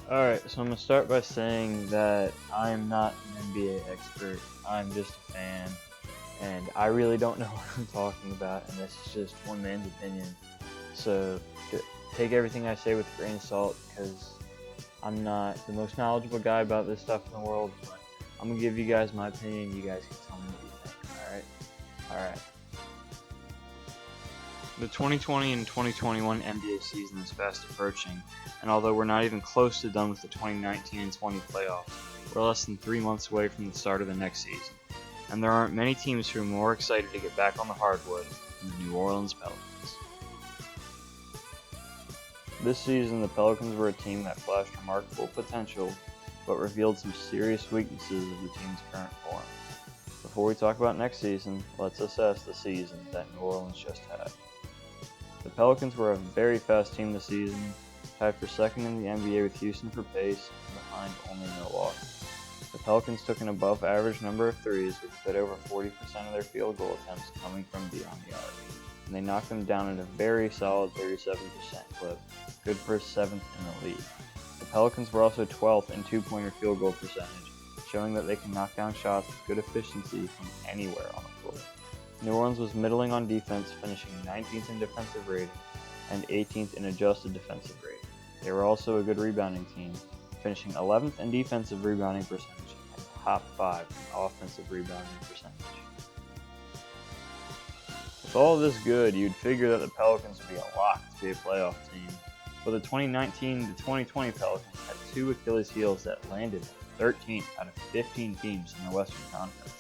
Alright, so I'm going to start by saying that I am not an NBA expert. I'm just a fan, and I really don't know what I'm talking about, and this is just one man's opinion. So take everything I say with a grain of salt, because I'm not the most knowledgeable guy about this stuff in the world, but I'm going to give you guys my opinion. You guys can tell me what you think, alright? Alright. The 2020 and 2021 NBA season is fast approaching, and although we're not even close to done with the 2019 and 20 playoffs, we're less than 3 months away from the start of the next season, and there aren't many teams who are more excited to get back on the hardwood than the New Orleans Pelicans. This season, the Pelicans were a team that flashed remarkable potential, but revealed some serious weaknesses of the team's current form. Before we talk about next season, let's assess the season that New Orleans just had. The Pelicans were a very fast team this season, tied for second in the NBA with Houston for pace, and behind only Milwaukee. The Pelicans took an above-average number of threes, with a bit over 40% of their field goal attempts coming from beyond the arc, and they knocked them down at a very solid 37% clip, good for 7th in the league. The Pelicans were also 12th in two-pointer field goal percentage, showing that they can knock down shots with good efficiency from anywhere on the floor. New Orleans was middling on defense, finishing 19th in defensive rating and 18th in adjusted defensive rating. They were also a good rebounding team, finishing 11th in defensive rebounding percentage and top 5 in offensive rebounding percentage. With all of this good, you'd figure that the Pelicans would be a lock to be a playoff team, but the 2019 to 2020 Pelicans had 2 Achilles heels that landed 13th out of 15 teams in the Western Conference.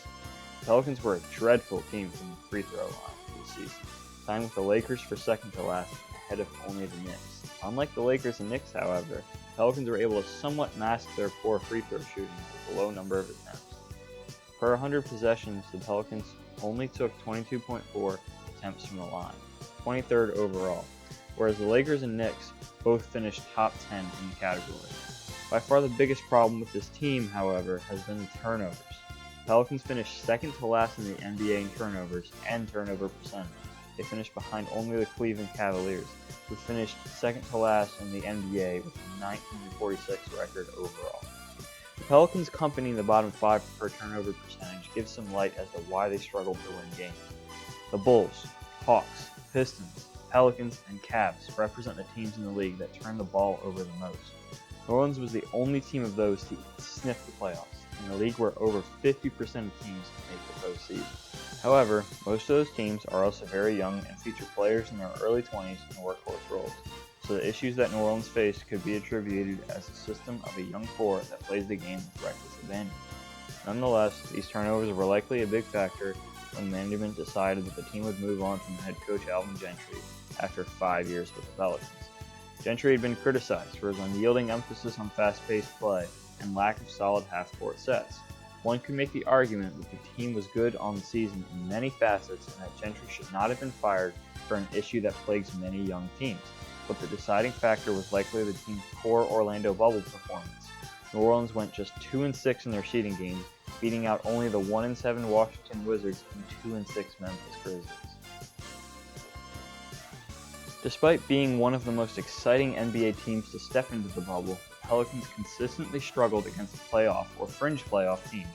The Pelicans were a dreadful team from the free throw line this season, tying with the Lakers for second to last, ahead of only the Knicks. Unlike the Lakers and Knicks, however, the Pelicans were able to somewhat mask their poor free throw shooting with a low number of attempts. Per 100 possessions, the Pelicans only took 22.4 attempts from the line, 23rd overall, whereas the Lakers and Knicks both finished top 10 in the category. By far the biggest problem with this team, however, has been the turnovers. Pelicans finished second to last in the NBA in turnovers and turnover percentage. They finished behind only the Cleveland Cavaliers, who finished second to last in the NBA with a 19-46 record overall. The Pelicans company in the bottom 5 per turnover percentage gives some light as to why they struggled to win games. The Bulls, Hawks, Pistons, Pelicans, and Cavs represent the teams in the league that turn the ball over the most. New Orleans was the only team of those to sniff the playoffs, in a league where over 50% of teams make the postseason. However, most of those teams are also very young and feature players in their early 20s in workhorse roles, so the issues that New Orleans faced could be attributed as a system of a young core that plays the game with reckless abandon. Nonetheless, these turnovers were likely a big factor when management decided that the team would move on from head coach Alvin Gentry after 5 years with the Pelicans. Gentry had been criticized for his unyielding emphasis on fast-paced play and lack of solid half-court sets. One could make the argument that the team was good on the season in many facets and that Gentry should not have been fired for an issue that plagues many young teams, but the deciding factor was likely the team's poor Orlando bubble performance. New Orleans went just 2-6 in their seeding games, beating out only the 1-7 Washington Wizards and 2-6 Memphis Grizzlies. Despite being one of the most exciting NBA teams to step into the bubble, the Pelicans consistently struggled against playoff or fringe playoff teams.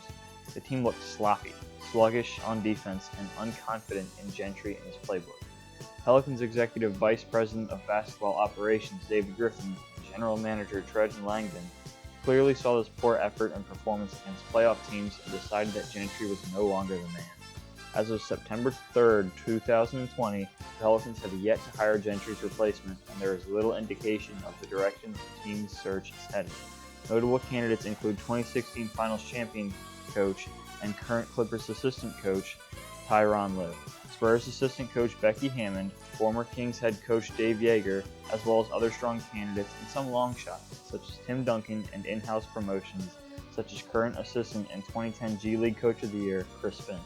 The team looked sloppy, sluggish on defense, and unconfident in Gentry and his playbook. Pelicans Executive Vice President of Basketball Operations David Griffin and General Manager Trajan Langdon clearly saw this poor effort and performance against playoff teams and decided that Gentry was no longer the man. As of September 3, 2020, the Pelicans have yet to hire Gentry's replacement, and there is little indication of the direction the team's search is headed. Notable candidates include 2016 Finals champion coach and current Clippers assistant coach Tyronn Lue, Spurs assistant coach Becky Hammond, former Kings head coach Dave Yeager, as well as other strong candidates and some long shots, such as Tim Duncan, and in-house promotions, such as current assistant and 2010 G League Coach of the Year Chris Finch.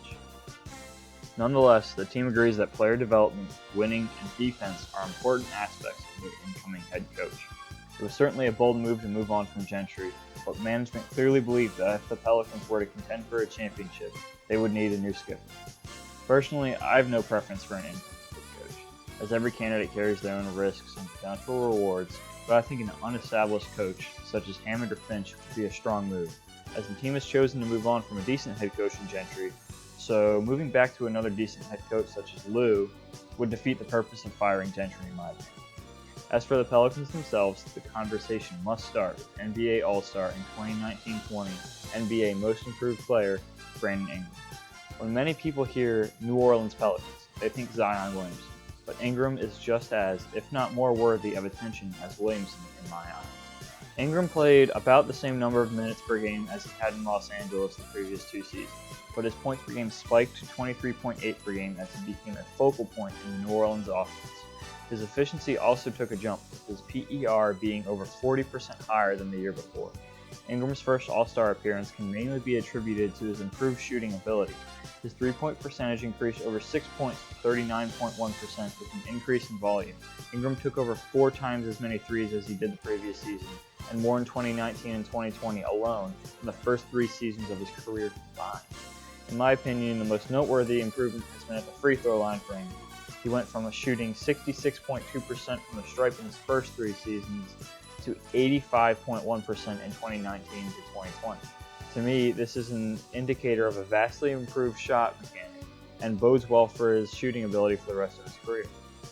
Nonetheless, the team agrees that player development, winning, and defense are important aspects of the incoming head coach. It was certainly a bold move to move on from Gentry, but management clearly believed that if the Pelicans were to contend for a championship, they would need a new skipper. Personally, I have no preference for an incoming head coach, as every candidate carries their own risks and potential rewards, but I think an unestablished coach, such as Hammond or Finch, would be a strong move, as the team has chosen to move on from a decent head coach in Gentry, so moving back to another decent head coach such as Lou would defeat the purpose of firing Gentry in my opinion. As for the Pelicans themselves, the conversation must start with NBA All-Star and 2019-20 NBA Most Improved Player, Brandon Ingram. When many people hear New Orleans Pelicans, they think Zion Williamson, but Ingram is just as, if not more worthy of attention as Williamson in my eyes. Ingram played about the same number of minutes per game as he had in Los Angeles the previous 2 seasons, but his points per game spiked to 23.8 per game as he became a focal point in the New Orleans offense. His efficiency also took a jump, with his PER being over 40% higher than the year before. Ingram's first All-Star appearance can mainly be attributed to his improved shooting ability. His three-point percentage increased over 6 points to 39.1% with an increase in volume. Ingram took over 4 times as many threes as he did the previous season, and more in 2019 and 2020 alone in the first 3 seasons of his career combined. In my opinion, the most noteworthy improvement has been at the free throw line for Ingram. He went from shooting 66.2% from the stripe in his first 3 seasons to 85.1% in 2019 to 2020. To me, this is an indicator of a vastly improved shot mechanic and bodes well for his shooting ability for the rest of his career.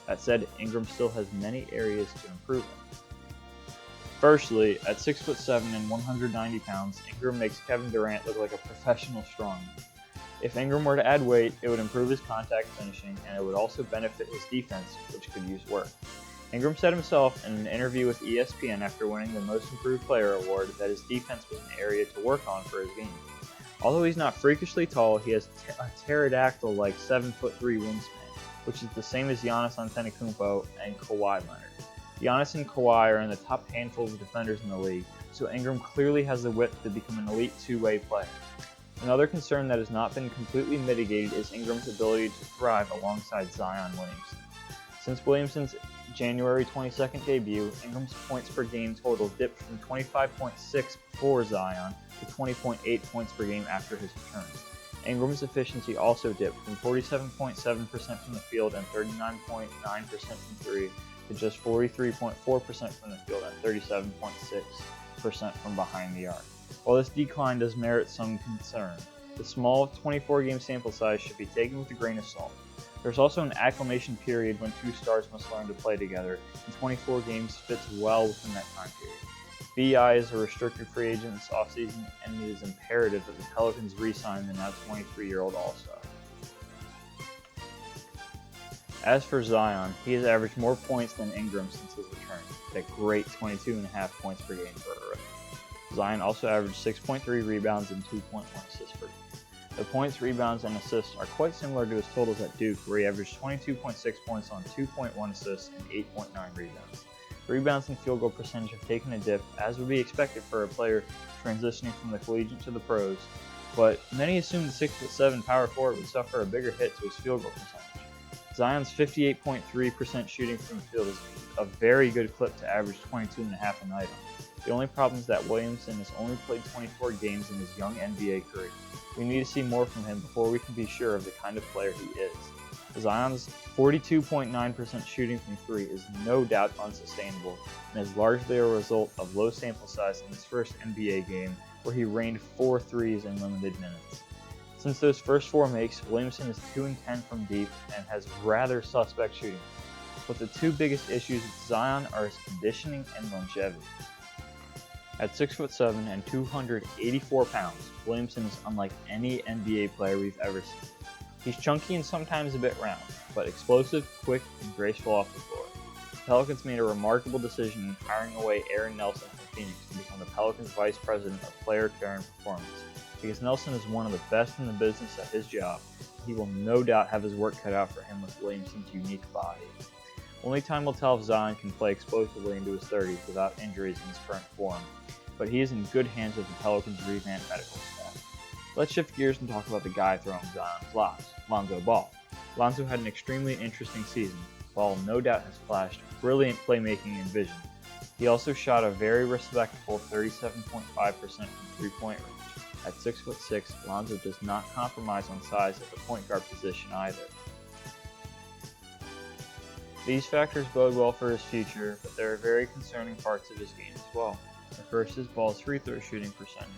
That said, Ingram still has many areas to improve in. Firstly, at 6'7" and 190 pounds, Ingram makes Kevin Durant look like a professional strongman. If Ingram were to add weight, it would improve his contact finishing, and it would also benefit his defense, which could use work. Ingram said himself in an interview with ESPN after winning the Most Improved Player award that his defense was an area to work on for his game. Although he's not freakishly tall, he has a pterodactyl-like 7'3" wingspan, which is the same as Giannis Antetokounmpo and Kawhi Leonard. Giannis and Kawhi are in the top handful of defenders in the league, so Ingram clearly has the width to become an elite two-way player. Another concern that has not been completely mitigated is Ingram's ability to thrive alongside Zion Williamson. Since Williamson's January 22nd debut, Ingram's points per game total dipped from 25.6 before Zion to 20.8 points per game after his return. Ingram's efficiency also dipped from 47.7% from the field and 39.9% from 3 to just 43.4% from the field and 37.6% from behind the arc. While this decline does merit some concern, the small 24-game sample size should be taken with a grain of salt. There's also an acclimation period when 2 stars must learn to play together, and 24 games fits well within that time period. BI is a restricted free agent this offseason, and it is imperative that the Pelicans re-sign the now 23-year-old All-Star. As for Zion, he has averaged more points than Ingram since his return, at a great 22.5 points per game for a rookie. Zion also averaged 6.3 rebounds and 2.1 assists per game. The points, rebounds, and assists are quite similar to his totals at Duke, where he averaged 22.6 points on 2.1 assists and 8.9 rebounds. The rebounds and field goal percentage have taken a dip, as would be expected for a player transitioning from the collegiate to the pros, but many assumed the 6'7" power forward would suffer a bigger hit to his field goal percentage. Zion's 58.3% shooting from the field is a very good clip to average 22.5 a night on. The only problem is that Williamson has only played 24 games in his young NBA career. We need to see more from him before we can be sure of the kind of player he is. Zion's 42.9% shooting from 3 is no doubt unsustainable and is largely a result of low sample size in his first NBA game, where he rained 4 threes in limited minutes. Since those first 4 makes, Williamson is 2-10 from deep and has rather suspect shooting. But the 2 biggest issues with Zion are his conditioning and longevity. At 6'7" and 284 pounds, Williamson is unlike any NBA player we've ever seen. He's chunky and sometimes a bit round, but explosive, quick, and graceful off the floor. The Pelicans made a remarkable decision in hiring away Aaron Nelson from Phoenix to become the Pelicans' Vice President of Player Care and Performance, because Nelson is one of the best in the business at his job, and he will no doubt have his work cut out for him with Williamson's unique body. Only time will tell if Zion can play explosively into his 30s without injuries in his current form, but he is in good hands with the Pelicans' revamped medical staff. Let's shift gears and talk about the guy throwing Zion's lobs, Lonzo Ball. Lonzo had an extremely interesting season. Ball no doubt has flashed brilliant playmaking and vision. He also shot a very respectable 37.5% from three-point range. At 6'6", Lonzo does not compromise on size at the point guard position either. These factors bode well for his future, but there are very concerning parts of his game as well. The first is Ball's free throw shooting percentage.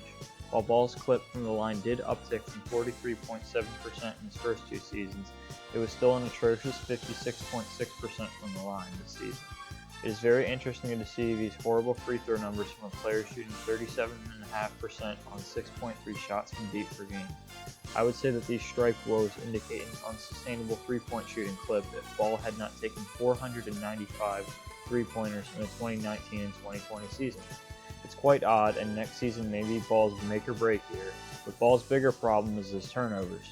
While Ball's clip from the line did uptick from 43.7% in his first two seasons, it was still an atrocious 56.6% from the line this season. It is very interesting to see these horrible free throw numbers from a player shooting 37.5% on 6.3 shots from deep per game. I would say that these strike woes indicate an unsustainable three-point shooting clip if Ball had not taken 495 three-pointers in the 2019 and 2020 season. It's quite odd, and next season may be Ball's make or break year, but Ball's bigger problem is his turnovers.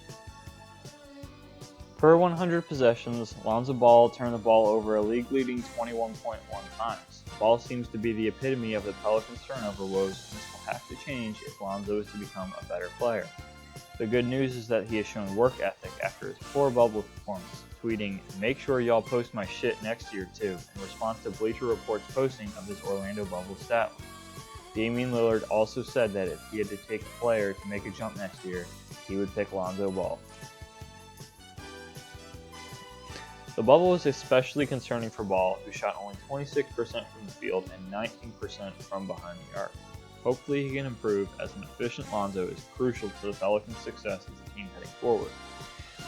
Per 100 possessions, Lonzo Ball turned the ball over a league-leading 21.1 times. Ball seems to be the epitome of the Pelicans' turnover woes, and this will have to change if Lonzo is to become a better player. The good news is that he has shown work ethic after his poor bubble performance, tweeting, "Make sure y'all post my shit next year too," in response to Bleacher Report's posting of his Orlando bubble stat line. Damian Lillard also said that if he had to take a player to make a jump next year, he would pick Lonzo Ball. The bubble was especially concerning for Ball, who shot only 26% from the field and 19% from behind the arc. Hopefully he can improve, as an efficient Lonzo is crucial to the Pelicans' success as a team heading forward.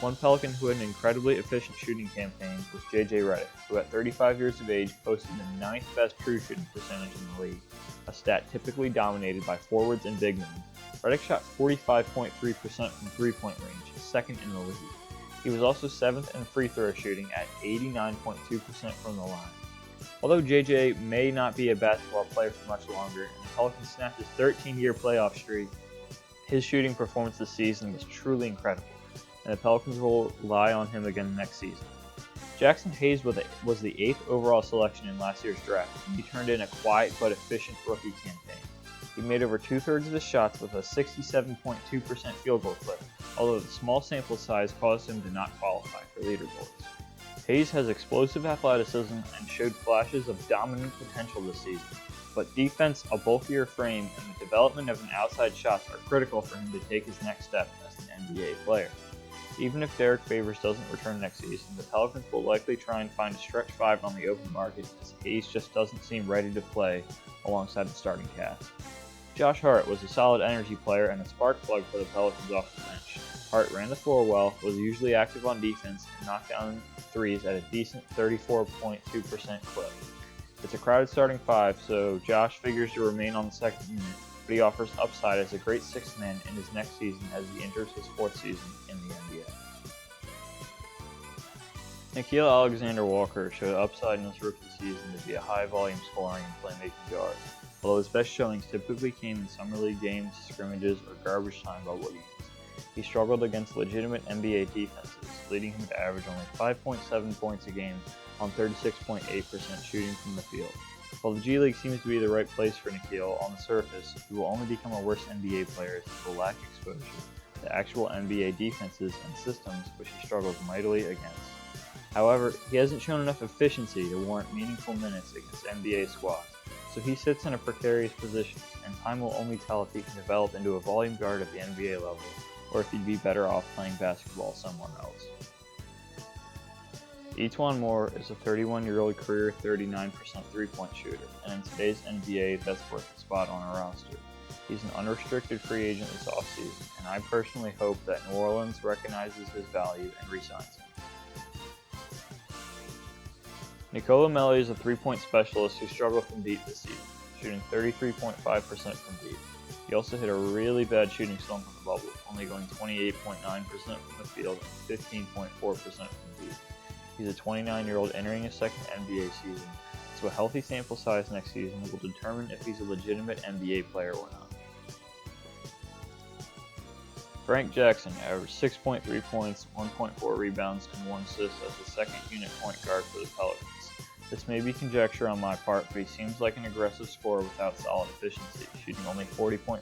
One Pelican who had an incredibly efficient shooting campaign was JJ Redick, who at 35 years of age posted the 9th best true shooting percentage in the league, a stat typically dominated by forwards and big men. Redick shot 45.3% from three-point range, second in the league. He was also 7th in free throw shooting at 89.2% from the line. Although JJ may not be a basketball player for much longer, and the Pelicans snapped his 13-year playoff streak, his shooting performance this season was truly incredible, and the Pelicans will rely on him again next season. Jackson Hayes was the 8th overall selection in last year's draft, and he turned in a quiet but efficient rookie campaign. He made over two-thirds of his shots with a 67.2% field goal clip, although the small sample size caused him to not qualify for leaderboards. Hayes has explosive athleticism and showed flashes of dominant potential this season, but defense, a bulkier frame, and the development of an outside shot are critical for him to take his next step as an NBA player. Even if Derek Favors doesn't return next season, the Pelicans will likely try and find a stretch 5 on the open market, as Hayes just doesn't seem ready to play alongside the starting cast. Josh Hart was a solid energy player and a spark plug for the Pelicans off the bench. Hart ran the floor well, was usually active on defense, and knocked down threes at a decent 34.2% clip. It's a crowded starting 5, so Josh figures to remain on the second unit, but he offers upside as a great sixth man in his next season as he enters his 4th season in the NBA. Nickeil Alexander-Walker showed upside in his rookie season to be a high-volume scoring and playmaking guard, although his best showings typically came in summer league games, scrimmages, or garbage time bubble games. He struggled against legitimate NBA defenses, leading him to average only 5.7 points a game on 36.8% shooting from the field. While the G League seems to be the right place for Nickeil on the surface, he will only become a worse NBA player as he will lack exposure to actual NBA defenses and systems which he struggles mightily against. However, he hasn't shown enough efficiency to warrant meaningful minutes against NBA squads, so he sits in a precarious position, and time will only tell if he can develop into a volume guard at the NBA level, or if he'd be better off playing basketball somewhere else. Etuan Moore is a 31-year-old career 39% three-point shooter, and in today's NBA, that's worth a spot on a roster. He's an unrestricted free agent this offseason, and I personally hope that New Orleans recognizes his value and re-signs him. Nicola Melli is a three-point specialist who struggled from deep this season, shooting 33.5% from deep. He also hit a really bad shooting slump in the bubble, only going 28.9% from the field and 15.4% from deep. He's a 29-year-old entering his second NBA season, so a healthy sample size next season will determine if he's a legitimate NBA player or not. Frank Jackson averaged 6.3 points, 1.4 rebounds, and 1 assist as the second unit point guard for the Pelicans. This may be conjecture on my part, but he seems like an aggressive scorer without solid efficiency, shooting only 40.5%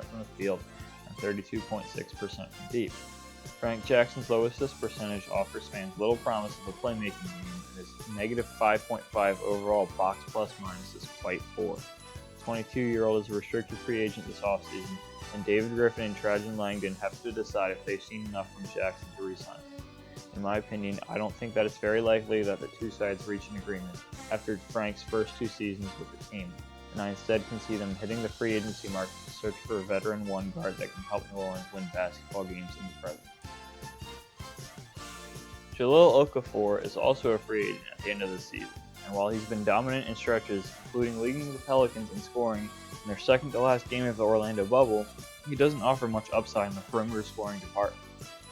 from the field and 32.6% from deep. Frank Jackson's low assist percentage offers fans little promise of a playmaking game, and his negative 5.5 overall box plus minus is quite poor. The 22-year-old is a restricted free agent this offseason, and David Griffin and Trajan Langdon have to decide if they've seen enough from Jackson to re-sign him. In my opinion, I don't think that it's very likely that the two sides reach an agreement after Frank's first 2 seasons with the team, and I instead can see them hitting the free agency market to search for a veteran one guard that can help New Orleans win basketball games in the present. Jahlil Okafor is also a free agent at the end of the season, and while he's been dominant in stretches, including leading the Pelicans in scoring in their second to last game of the Orlando bubble, he doesn't offer much upside in the perimeter scoring department,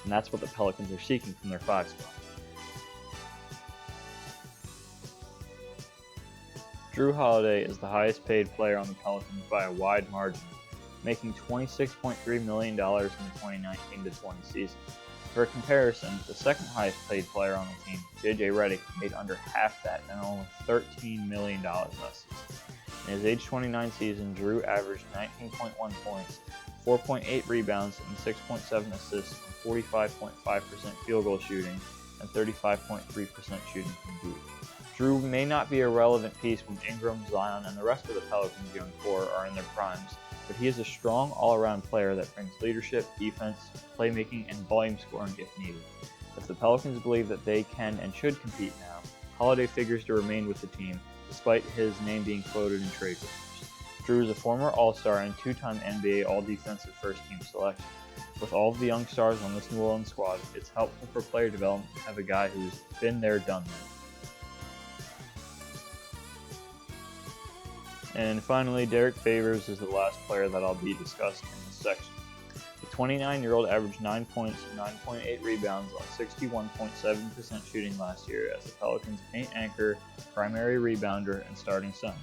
and that's what the Pelicans are seeking from their 5 spot. Jrue Holiday is the highest paid player on the Pelicans by a wide margin, making $26.3 million in the 2019-20 season. For comparison, the second highest paid player on the team, JJ Redick, made under half that and only $13 million last season. In his age 29 season, Jrue averaged 19.1 points, 4.8 rebounds, and 6.7 assists on 45.5% field goal shooting and 35.3% shooting from deep. Jrue may not be a relevant piece when Ingram, Zion, and the rest of the Pelicans' young core are in their primes, but he is a strong all-around player that brings leadership, defense, playmaking, and volume scoring if needed. If the Pelicans believe that they can and should compete now, Holiday figures to remain with the team, despite his name being floated in trade rumors. Jrue is a former All-Star and 2-time NBA All-Defensive First-Team selection. With all of the young stars on this New Orleans squad, it's helpful for player development to have a guy who's been there, done that. And finally, Derek Favors is the last player that I'll be discussing in this section. The 29-year-old averaged 9 points and 9.8 rebounds on 61.7% shooting last year as the Pelicans' paint anchor, primary rebounder, and starting center.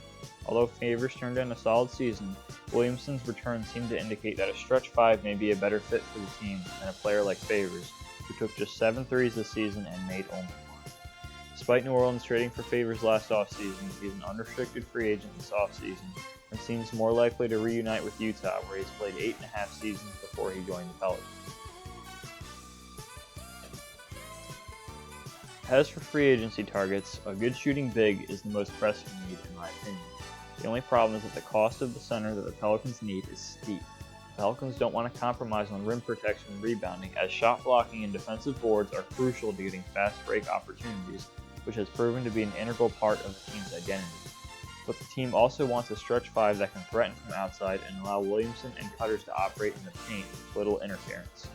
Although Favors turned in a solid season, Williamson's return seemed to indicate that a stretch 5 may be a better fit for the team than a player like Favors, who took just 7 threes this season and made only 1. Despite New Orleans trading for Favors last offseason, he's an unrestricted free agent this offseason and seems more likely to reunite with Utah, where he's played 8.5 seasons before he joined the Pelicans. As for free agency targets, a good shooting big is the most pressing need in my opinion. The only problem is that the cost of the center that the Pelicans need is steep. The Pelicans don't want to compromise on rim protection and rebounding, as shot blocking and defensive boards are crucial to getting fast break opportunities, which has proven to be an integral part of the team's identity. But the team also wants a stretch 5 that can threaten from outside and allow Williamson and cutters to operate in the paint with little interference.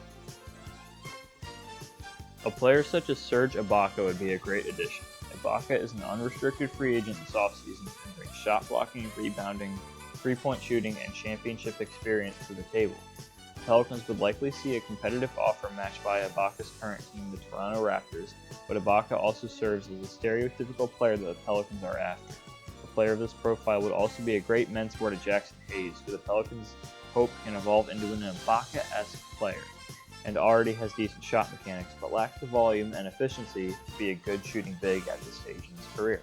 A player such as Serge Ibaka would be a great addition. Ibaka is an unrestricted free agent this offseason and brings shot blocking, rebounding, 3-point shooting, and championship experience to the table. The Pelicans would likely see a competitive offer matched by Ibaka's current team, the Toronto Raptors, but Ibaka also serves as a stereotypical player that the Pelicans are after. A player of this profile would also be a great mentor to Jackson Hayes, who the Pelicans hope can evolve into an Ibaka-esque player, and already has decent shot mechanics, but lacks the volume and efficiency to be a good shooting big at this stage in his career.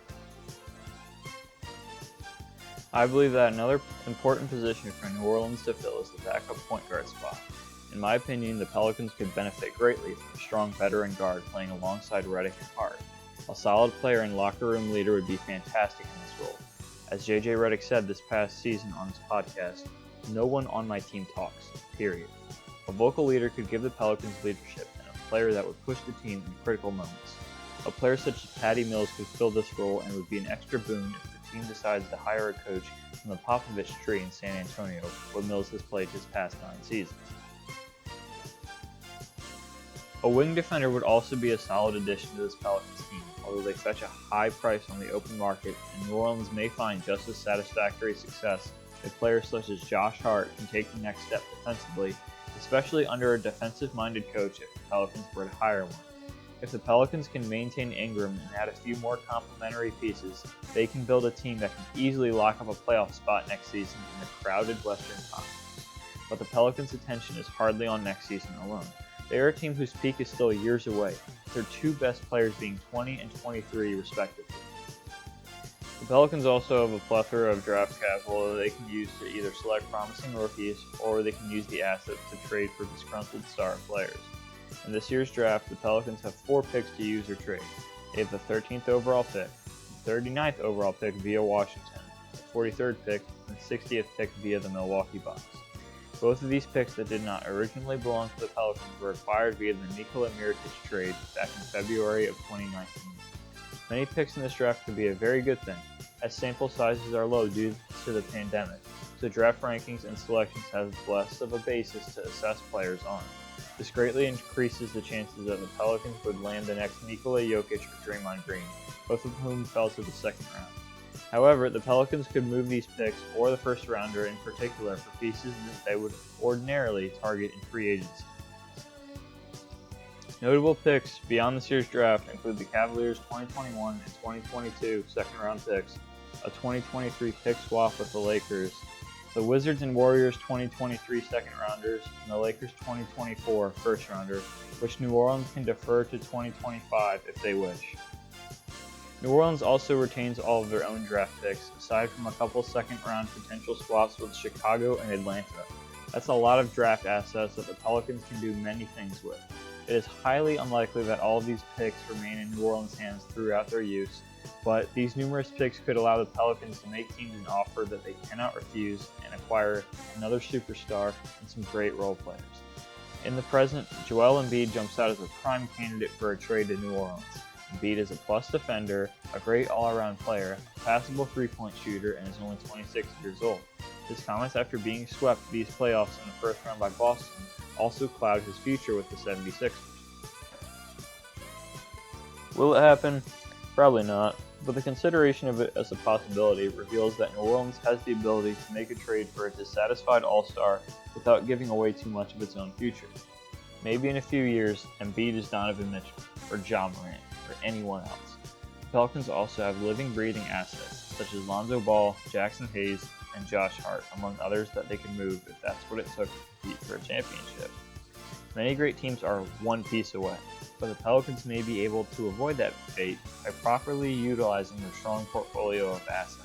I believe that another important position for New Orleans to fill is the backup point guard spot. In my opinion, the Pelicans could benefit greatly from a strong veteran guard playing alongside Redick and Hart. A solid player and locker room leader would be fantastic in this role. As JJ Redick said this past season on his podcast, "No one on my team talks, period." A vocal leader could give the Pelicans leadership and a player that would push the team in critical moments. A player such as Patty Mills could fill this role and would be an extra boon if the team decides to hire a coach from the Popovich tree in San Antonio, where Mills has played his past 9 seasons. A wing defender would also be a solid addition to this Pelicans team, although they fetch a high price on the open market, and New Orleans may find just as satisfactory success if players such as Josh Hart can take the next step defensively, especially under a defensive-minded coach if the Pelicans were to hire one. If the Pelicans can maintain Ingram and add a few more complementary pieces, they can build a team that can easily lock up a playoff spot next season in the crowded Western Conference. But the Pelicans' attention is hardly on next season alone. They are a team whose peak is still years away, with their 2 best players being 20 and 23 respectively. The Pelicans also have a plethora of draft capital that they can use to either select promising rookies, or they can use the assets to trade for disgruntled star players. In this year's draft, the Pelicans have 4 picks to use or trade. They have the 13th overall pick, the 39th overall pick via Washington, the 43rd pick, and the 60th pick via the Milwaukee Bucks. Both of these picks that did not originally belong to the Pelicans were acquired via the Nikola Mirotic trade back in February of 2019. Many picks in this draft could be a very good thing, as sample sizes are low due to the pandemic, so draft rankings and selections have less of a basis to assess players on. This greatly increases the chances that the Pelicans would land the next Nikola Jokic or Draymond Green, both of whom fell to the second round. However, the Pelicans could move these picks, or the first rounder in particular, for pieces that they would ordinarily target in free agency. Notable picks beyond this year's draft include the Cavaliers' 2021 and 2022 second-round picks, a 2023 pick swap with the Lakers, the Wizards and Warriors 2023 second-rounders, and the Lakers 2024 first-rounder, which New Orleans can defer to 2025 if they wish. New Orleans also retains all of their own draft picks, aside from a couple second-round potential swaps with Chicago and Atlanta. That's a lot of draft assets that the Pelicans can do many things with. It is highly unlikely that all of these picks remain in New Orleans' hands throughout their use, but these numerous picks could allow the Pelicans to make teams an offer that they cannot refuse and acquire another superstar and some great role players. In the present, Joel Embiid jumps out as a prime candidate for a trade to New Orleans. Embiid is a plus defender, a great all-around player, a passable three-point shooter, and is only 26 years old. His comments after being swept these playoffs in the first round by Boston also cloud his future with the 76ers. Will it happen? Probably not, but the consideration of it as a possibility reveals that New Orleans has the ability to make a trade for a dissatisfied all-star without giving away too much of its own future. Maybe in a few years, Embiid is Donovan Mitchell, or Ja Morant, or anyone else. The Pelicans also have living, breathing assets, such as Lonzo Ball, Jackson Hayes, and Josh Hart, among others that they can move if that's what it took to compete for a championship. Many great teams are one piece away, but the Pelicans may be able to avoid that fate by properly utilizing their strong portfolio of assets.